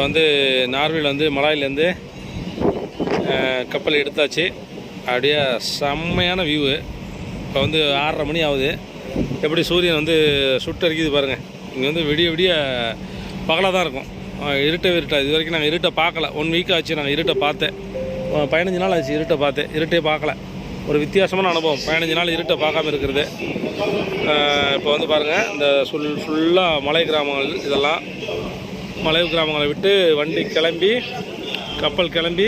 வந்து நார்வேல வந்து மலாயிலேருந்து கப்பல் எடுத்தாச்சு. அப்படியே செம்மையான வியூவு. இப்போ வந்து 6:30 மணி ஆகுது. எப்படி சூரியன் வந்து சுட்டரிக்குது பாருங்கள். இங்கே வந்து விடிய விடிய பகலாக தான் இருக்கும். இருட்டா இது வரைக்கும் நாங்கள் இருட்டை பார்க்கல. 1 வீக் ஆச்சு நாங்கள் இருட்டை பார்த்தேன். 15 நாள் ஆச்சு இருட்டை பார்த்தேன். இருட்டே பார்க்கல. ஒரு வித்தியாசமான அனுபவம் 15 நாள் இருட்டை பார்க்காம இருக்கிறது. இப்போ வந்து பாருங்கள், இந்த ஃபுல்லாக மலை கிராமங்கள். இதெல்லாம் மலை கிராமங்களை விட்டு வண்டி கிளம்பி கப்பல் கிளம்பி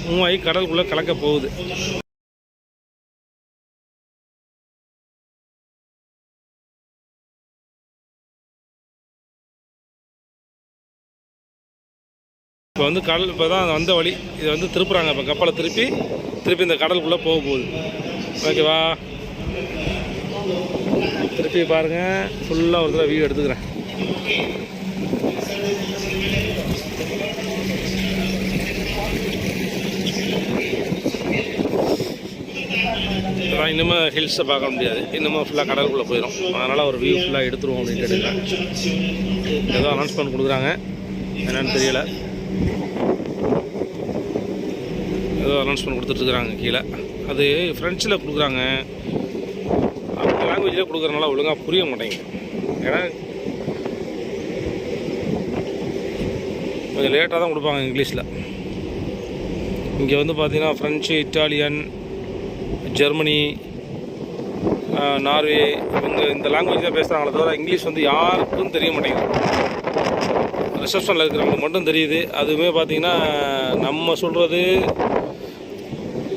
மூவாயி கடலுக்குள்ளே கலக்க போகுது. இப்போ வந்து கடல் இப்போ தான் வந்த வழி. இதை வந்து திருப்புறாங்க. இப்போ கப்பலை திருப்பி இந்த கடலுக்குள்ளே போக போகுது. ஓகேவா, திருப்பி பாருங்கள். ஃபுல்லாக ஒரு தடவை வியூ எடுத்துக்கிறேன். இன்னுமே ஹில்ஸை பார்க்க முடியாது. இன்னமும் ஃபுல்லாக கடலுக்குள்ளே போயிடும். அதனால் ஒரு வியூ ஃபுல்லாக எடுத்துருவோம் அப்படின்னு கேட்டுக்கிறேன். ஏதோ அனௌன்ஸ்மெண்ட் கொடுக்குறாங்க, என்னென்னு தெரியலை. ஏதோ அனௌன்ஸ்மெண்ட் கொடுத்துட்ருக்குறாங்க கீழே. அது ஃப்ரெஞ்சில் கொடுக்குறாங்க. அவங்க லாங்குவேஜில் கொடுக்குறதுனால ஒழுங்காக புரிய மாட்டேங்குது. ஏன்னா கொஞ்சம் லேட்டாக தான் கொடுப்பாங்க இங்கிலீஷில். இங்கே வந்து பார்த்திங்கன்னா ஃப்ரெஞ்சு, இட்டாலியன், ஜெர்மனி, நார்வே, இவங்க இந்த லாங்குவேஜ் தான் பேசுகிறாங்களே தவிர இங்கிலீஷ் வந்து யாருக்கும் தெரிய மாட்டேங்குது. ரிசப்ஷனில் இருக்கிறவங்களுக்கு மட்டும் தெரியுது. அதுவுமே பார்த்திங்கன்னா நம்ம சொல்கிறது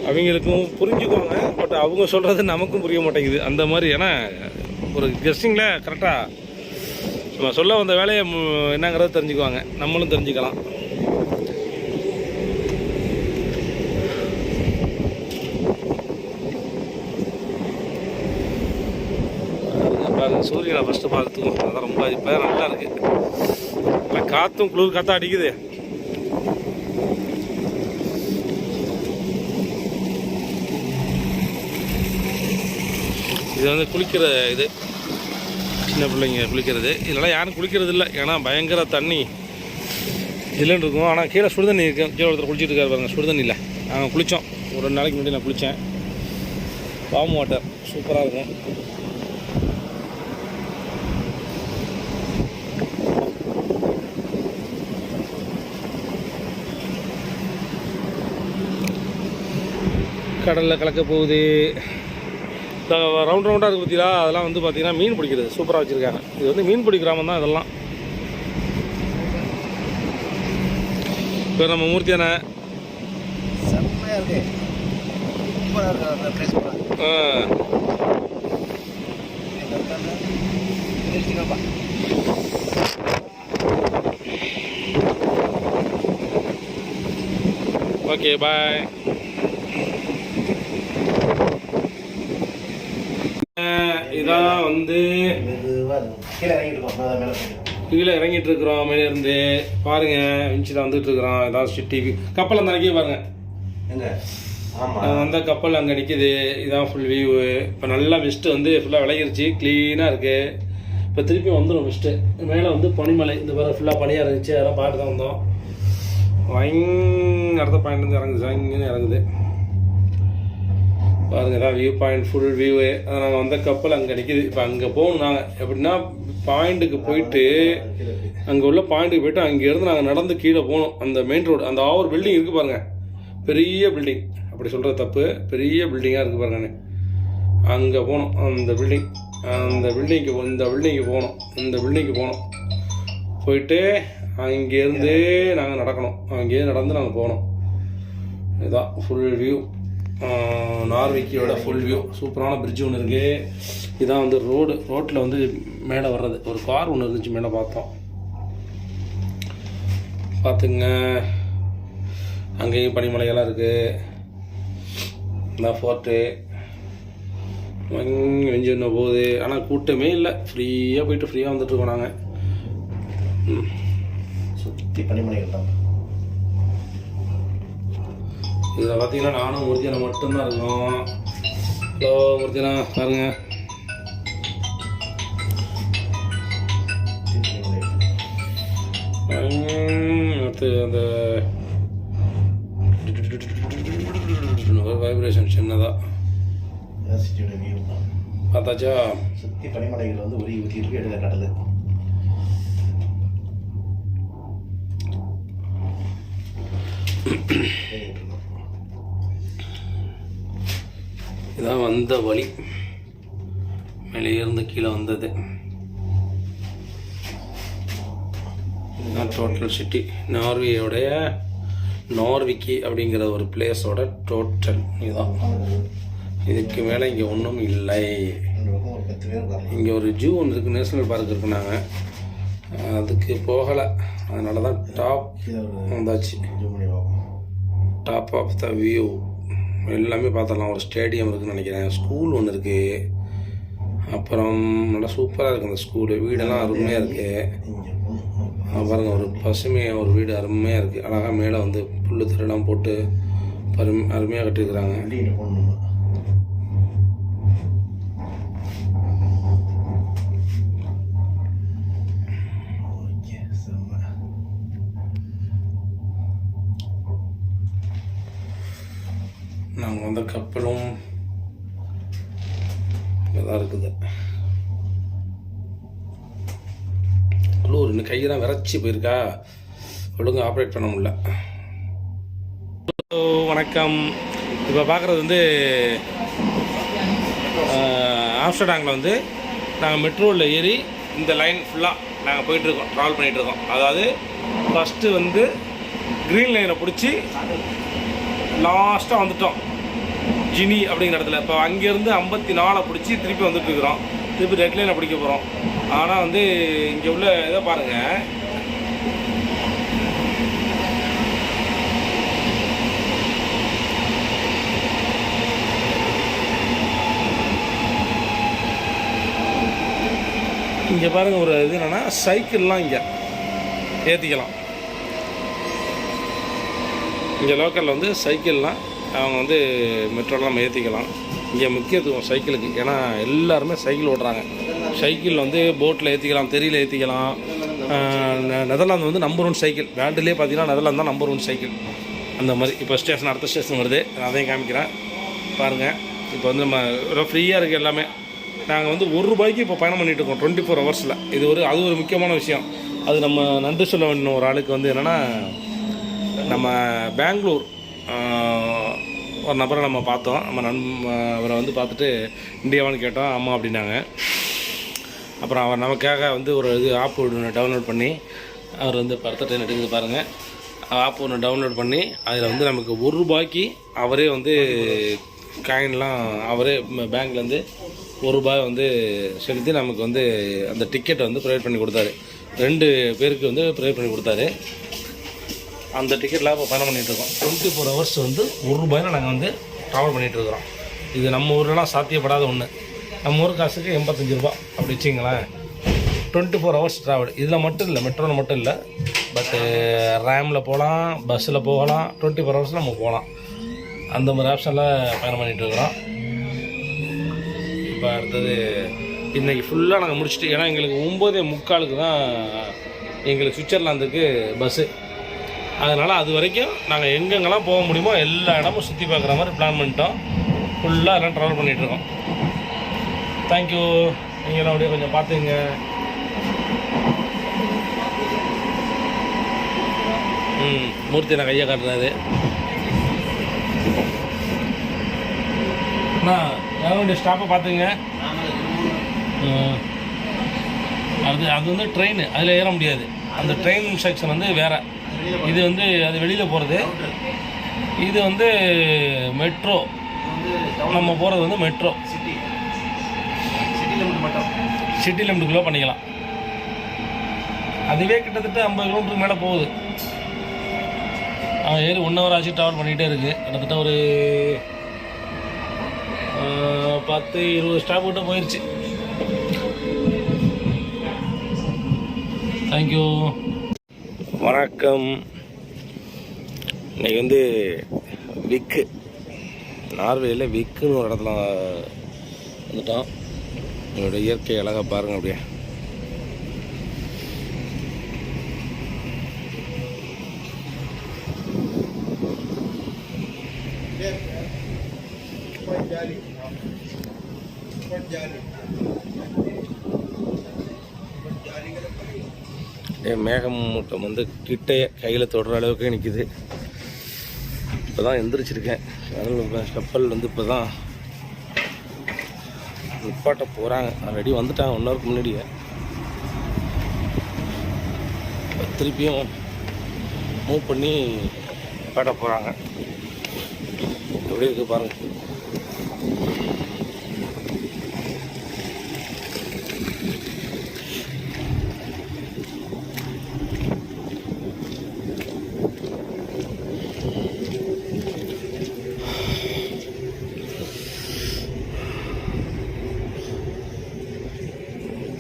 அவங்களுக்கும் புரிஞ்சுக்குவாங்க, பட் அவங்க சொல்கிறது நமக்கும் புரிய மாட்டேங்குது. அந்த மாதிரி. ஏன்னா ஒரு கெஸ்டிங்கில் கரெக்டாக நம்ம சொல்ல வந்த வேலையை என்னங்கிறத தெரிஞ்சுக்குவாங்க, நம்மளும் தெரிஞ்சுக்கலாம். சூரியனை ஃபஸ்ட்டு பார்த்துக்கும். அதான் ரொம்ப இப்போ நல்லா இருக்குது. நல்லா காற்றும் குளிர் காற்றா அடிக்குது. இது வந்து குளிக்கிற இது, சின்ன பிள்ளைங்க குளிக்கிறது. இதெல்லாம் யாரும் குளிக்கிறது இல்லை. ஏன்னா பயங்கர தண்ணி இல்லைன்னு இருக்கும். ஆனால் கீழே சுடுதண்ணி இருக்கும். கீழே ஒருத்தர் குளிச்சுட்டு இருக்காரு பாருங்க. சுடுதண்ணி இல்லை, நாங்கள் குளித்தோம். ஒரு 2 நாளைக்கு முன்னாடி நான் குளித்தேன். வார்ம் வாட்டர் சூப்பராக இருக்கும். கடலில் கலக்க போகுது. ரவுண்ட் ரவுண்டாக இருக்குது பார்த்தீங்களா, அதெல்லாம் வந்து பார்த்திங்கன்னா மீன் பிடிக்கிறது சூப்பராக வச்சுருக்காங்க. இது வந்து மீன் பிடி கிராமம் தான் இதெல்லாம். இப்போ நம்ம மூர்த்தியான ஓகே பாய். இதான் வந்து கீழே இறங்கிட்டு இருக்கிறோம். மேலே இருந்து பாருங்க, விஞ்சில் வந்துட்டு இருக்கிறோம். இதான் சிட்டி கப்பல் அந்த அன்றைக்கே பாருங்க. அந்த கப்பல் அங்கே நிற்கிது. இதான் ஃபுல் வியூ. இப்போ நல்லா மிஸ்ட்டு வந்து ஃபுல்லாக விளையிருச்சு, க்ளீனாக இருக்குது. இப்போ திருப்பி வந்துடும் மிஸ்ட்டு. மேலே வந்து பனிமலை. இந்த பாரு ஃபுல்லாக பனியாக இருந்துச்சு. அதெல்லாம் பார்த்து தான் வந்தோம். அடுத்த பாயிண்ட்லேருந்து இறங்குது. இங்கேன்னு இறங்குது பாருங்கள். இதான் வியூ பாயிண்ட், ஃபுல் வியூவு. அதை நாங்கள் வந்த கப்பல் அங்கே நிற்கிது. இப்போ அங்கே போகணும். நாங்கள் எப்படின்னா பாயிண்ட்டுக்கு போயிட்டு, அங்கே உள்ள பாயிண்ட்டுக்கு போயிட்டு அங்கேருந்து நாங்கள் நடந்து கீழே போகணும். அந்த மெயின் ரோடு, அந்த ஆவர் பில்டிங் இருக்குது பாருங்கள். பெரிய பில்டிங், அப்படி சொல்கிறது தப்பு. பெரிய பில்டிங்காக இருக்குது பாருங்க. அங்கே போகணும். இந்த பில்டிங்க்கு போகணும். இந்த பில்டிங்க்கு போகணும். போயிட்டு அங்கேருந்து நாங்கள் நடக்கணும். அங்கேயே நடந்து நாங்கள் போகணும். இதுதான் ஃபுல் வியூ. நார்வேக்கியோட ஃபுல் வியூ. சூப்பரான பிரிட்ஜ் ஒன்று இருக்குது. இதான் வந்து ரோட்டில் வந்து மேலே வர்றது. ஒரு கார் ஒன்று இருந்துச்சு மேலே பார்த்தோம். பார்த்துங்க, அங்கேயும் பனிமலைகள்லாம் இருக்குது. இந்த ஃபோர்ட்டு வெஞ்சு இன்னும் போகுது. ஆனால் கூட்டமே இல்லை. ஃப்ரீயாக போயிட்டு ஃப்ரீயாக வந்துட்டுருக்கோம் நாங்கள். சுற்றி பனிமலைகள் தான். இதில் பார்த்தீங்கன்னா நானும் மூர்த்தியானா மட்டும்தான் இருக்கோம். ஹலோ மூர்த்தியானா பாருங்க. காற்று அந்த வைப்ரேஷன் சின்னதாக பார்த்தாச்சா. சுற்றி பனிமலைகள் வந்து உரி ஊற்றிட்டு எடுக்க கடல். இதான் வந்த வழி, மேலே இருந்து கீழே வந்தது. டோட்டல் சிட்டி நார்வேயோடைய நார்விக்கி அப்படிங்கிற ஒரு பிளேஸோட டோட்டல் இதுதான். இதுக்கு மேலே இங்கே ஒன்றும் இல்லை. இங்கே ஒரு ஜூ ஒன்று இருக்குது, நேஷ்னல் பார்க் இருக்குனாங்க, அதுக்கு போகலை. அதனால தான் டாப் வந்தாச்சு. டாப் ஆஃப் த வியூ எல்லாமே பார்த்துடலாம். ஒரு ஸ்டேடியம் இருக்குதுன்னு நினைக்கிறேன், ஸ்கூல் ஒன்று இருக்குது. அப்புறம் நல்லா சூப்பராக இருக்குது அந்த ஸ்கூலு. வீடெல்லாம் அருமையாக இருக்குது. பாருங்க, ஒரு பசுமையாக ஒரு வீடு அருமையாக இருக்குது. அழகாக மேலே வந்து புல் தரெல்லாம் போட்டு அருமையாக கட்டியிருக்கிறாங்க. நாங்கள் வந்த கப்பலும் இதான் இருக்குது. குளூர் இன்னும் கையெல்லாம் விரைச்சி போயிருக்கா, ஒழுங்காக ஆப்ரேட் பண்ண முடியல. வணக்கம். இப்போ பார்க்குறது வந்து ஆம்ஸ்டர்டாமில் வந்து நாங்கள் மெட்ரோவில் ஏறி இந்த லைன் ஃபுல்லாக நாங்கள் போயிட்டுருக்கோம், ட்ராவல் பண்ணிகிட்ருக்கோம். அதாவது ஃபஸ்ட்டு வந்து க்ரீன் லைனை பிடிச்சி லாஸ்ட்டாக வந்துட்டோம் ஜினி அப்படிங்கிற இடத்துல. இப்போ அங்கேருந்து 54 பிடிச்சி திருப்பி வந்துட்டுருக்குறோம். திருப்பி ரெட் லைனை பிடிக்க போகிறோம். ஆனால் வந்து இங்கே உள்ள இதை பாருங்கள், இங்கே பாருங்கள், ஒரு இது என்னென்னா சைக்கிள்லாம் இங்கே ஏற்றிக்கலாம். இங்கே லோக்கலில் வந்து சைக்கிள்லாம் அவங்க வந்து மெட்ரோலாம் நம்ம ஏற்றிக்கலாம். இங்கே முக்கியத்துவம் சைக்கிளுக்கு, ஏன்னா எல்லாருமே சைக்கிள் ஓட்டுறாங்க. சைக்கிள் வந்து போட்டில் ஏற்றிக்கலாம், தெரியல ஏற்றிக்கலாம். நெதர்லாந்து வந்து நம்பர் 1 சைக்கிள் வேர்ல்டுலேயே பார்த்தீங்கன்னா நெதர்லாந்து தான் நம்பர் 1 சைக்கிள். அந்த மாதிரி இப்போ ஸ்டேஷன், அடுத்த ஸ்டேஷன் வருது, அதையும் காமிக்கிறேன் பாருங்கள். இப்போ வந்து நம்ம ரொம்ப ஃப்ரீயாக இருக்குது எல்லாமே. நாங்கள் வந்து ₹1 இப்போ பயணம் பண்ணிகிட்டு இருக்கோம் 24 ஹவர்ஸில். அது ஒரு முக்கியமான விஷயம். அது நம்ம நன்றி சொல்ல வேண்டிய ஒரு ஆளுக்கு வந்து என்னென்னா, நம்ம பெங்களூர் ஒரு நபரை நம்ம பார்த்தோம். அவரை வந்து பார்த்துட்டு இந்தியாவான்னு கேட்டோம். அம்மா அப்படின்னாங்க. அப்புறம் அவர் நமக்காக வந்து ஒரு இது ஆப் ஒன்று டவுன்லோட் பண்ணி, அவர் வந்து படத்தை ட்ரெயின் எடுக்குது பாருங்கள். ஆப் ஒன்று டவுன்லோட் பண்ணி அதில் வந்து நமக்கு ₹1 அவரே வந்து காயின்லாம் அவரே பேங்க்லேருந்து ₹1 வந்து செலுத்தி நமக்கு வந்து அந்த டிக்கெட்டை வந்து ப்ரொவைட் பண்ணி கொடுத்தாரு. 2 பேருக்கு வந்து ப்ரொவைட் பண்ணி கொடுத்தாரு. அந்த டிக்கெட்லாம் இப்போ பயணம் பண்ணிகிட்ருக்கோம். 24 ஹவர்ஸ் வந்து ₹1 நாங்கள் வந்து ட்ராவல் பண்ணிகிட்ருக்குறோம். இது நம்ம ஊர்லலாம் சாத்தியப்படாத ஒன்று. நம்ம ஊர் காசுக்கு ₹85 அப்படி வச்சிங்களேன். 24 ஹவர்ஸ் ட்ராவல். இதில் மட்டும் இல்லை, மெட்ரோவில் மட்டும் இல்லை, பட்டு ரேமில் போகலாம், பஸ்ஸில் போகலாம். 24 ஹவர்ஸில் நம்ம போகலாம். அந்த மாதிரி ஆப்ஷனில் பயணம் பண்ணிகிட்ருக்குறோம். இப்போ அடுத்தது இன்றைக்கி ஃபுல்லாக நாங்கள் முடிச்சுட்டு, ஏன்னா எங்களுக்கு 9:45 தான் எங்களுக்கு சுவிட்சர்லாந்துக்கு பஸ்ஸு. அதனால் அது வரைக்கும் நாங்கள் எங்கெங்கெல்லாம் போக முடியுமோ எல்லா இடமும் சுற்றி பார்க்குற மாதிரி பிளான் பண்ணிட்டோம். ஃபுல்லாக எல்லாம் ட்ராவல் பண்ணிகிட்ருக்கோம். தேங்க்யூ. நீங்களும் அப்படியே கொஞ்சம் பார்த்துங்க. மூர்த்தி நான் கையை காட்டுறாரு. அண்ணா வேற ஸ்டாப்பை பார்த்துங்க. அது வந்து ட்ரெயின், அதில் ஏற முடியாது. அந்த ட்ரெயின் செக்ஷன் வந்து வேறு. இது வந்து அது வெளியில் போகிறது. இது வந்து மெட்ரோ, நம்ம போகிறது வந்து மெட்ரோ. சிட்டி லிமிட்டுக்குள்ளே பண்ணிக்கலாம். அதுவே கிட்டத்தட்ட 50 கிலோமீட்டருக்கு மேலே போகுது. ஏறி 1 ஹவர் ஆச்சு ட்ராவல் பண்ணிகிட்டே இருக்குது. கிட்டத்தட்ட ஒரு 10-20 ஸ்டாப் கிட்ட போயிடுச்சு. தேங்க்யூ. வணக்கம். இன்றைக்கி வந்து விக்கு, நார்வேயில் விக்குன்னு ஒரு இடத்துல வந்துட்டோம். என்னோட இயற்கை அழகாக பாருங்கள். அப்படியே மேகமூட்டம் வந்து கிட்டையே கையில் தொடுற அளவுக்கு நிற்கிது. இப்போ தான் எந்திரிச்சிருக்கேன். கப்பல் வந்து இப்போ தான் நிப்பாட்ட போகிறாங்க. ஆல்ரெடி வந்துட்டாங்க 1 ஹவருக்கு முன்னாடியே. திருப்பியும் மூவ் பண்ணி நிப்பாட்ட போகிறாங்க. எப்படி இருக்குது பாருங்கள்.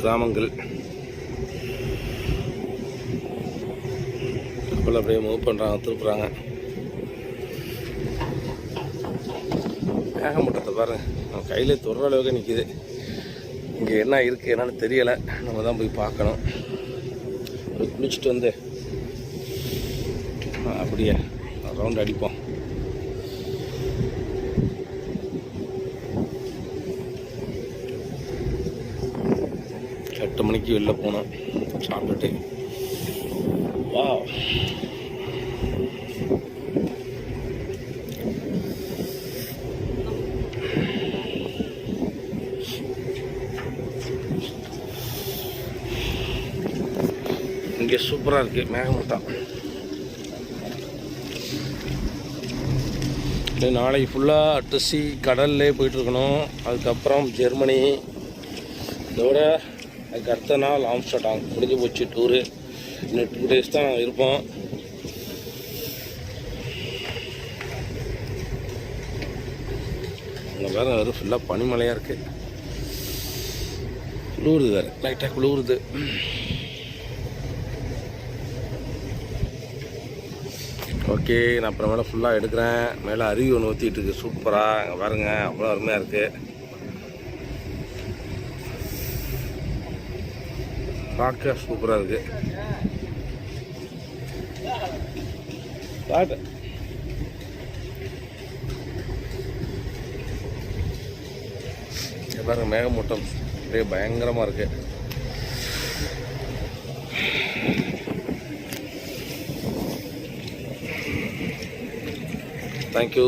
கிராமங்கள் கப்பல் அப்படியே மூவ் பண்ணுறாங்க, திருப்புறாங்க. மேகமூட்டத்தை பாருங்க, நம்ம கையில் தொடுற அளவுக்கு நிற்கிது. இங்கே என்ன இருக்குது என்னன்னு தெரியலை. நம்ம தான் போய் பார்க்கணும். போய் குளிச்சுட்டு வந்து அப்படியே ரவுண்ட் அடிப்போம். எட்டு மணிக்கு வெளில போனோம் சாப்பிட்டுட்டு. வா இங்கே சூப்பராக இருக்குது மேகமூட்டம். நாளைக்கு ஃபுல்லாக அட்டசி கடல்லே போயிட்டுருக்கணும். அதுக்கப்புறம் ஜெர்மனி, இதோட அதுக்கு அடுத்த நாள் ஆம்ஸ்டர்டாம். முடிஞ்சு போச்சு டூரு. இன்னும் 2 days தான் இருப்போம். அங்கே வேறு வெறும் ஃபுல்லாக பனிமலையாக இருக்குது. குளிருது வேறு, லைட்டாக குளிருது. ஓகே, நான் அப்புறமேல ஃபுல்லாக எடுக்கிறேன். மேலே அருவி ஒன்று ஊற்றிட்டு இருக்குது சூப்பராக. அங்கே பாருங்க, அவ்வளோ அருமையாக இருக்குது. பார்க்க சூப்பராக இருக்குது. பாருங்க, மேகமூட்டம் அப்படியே பயங்கரமாக இருக்குது. தேங்க்யூ.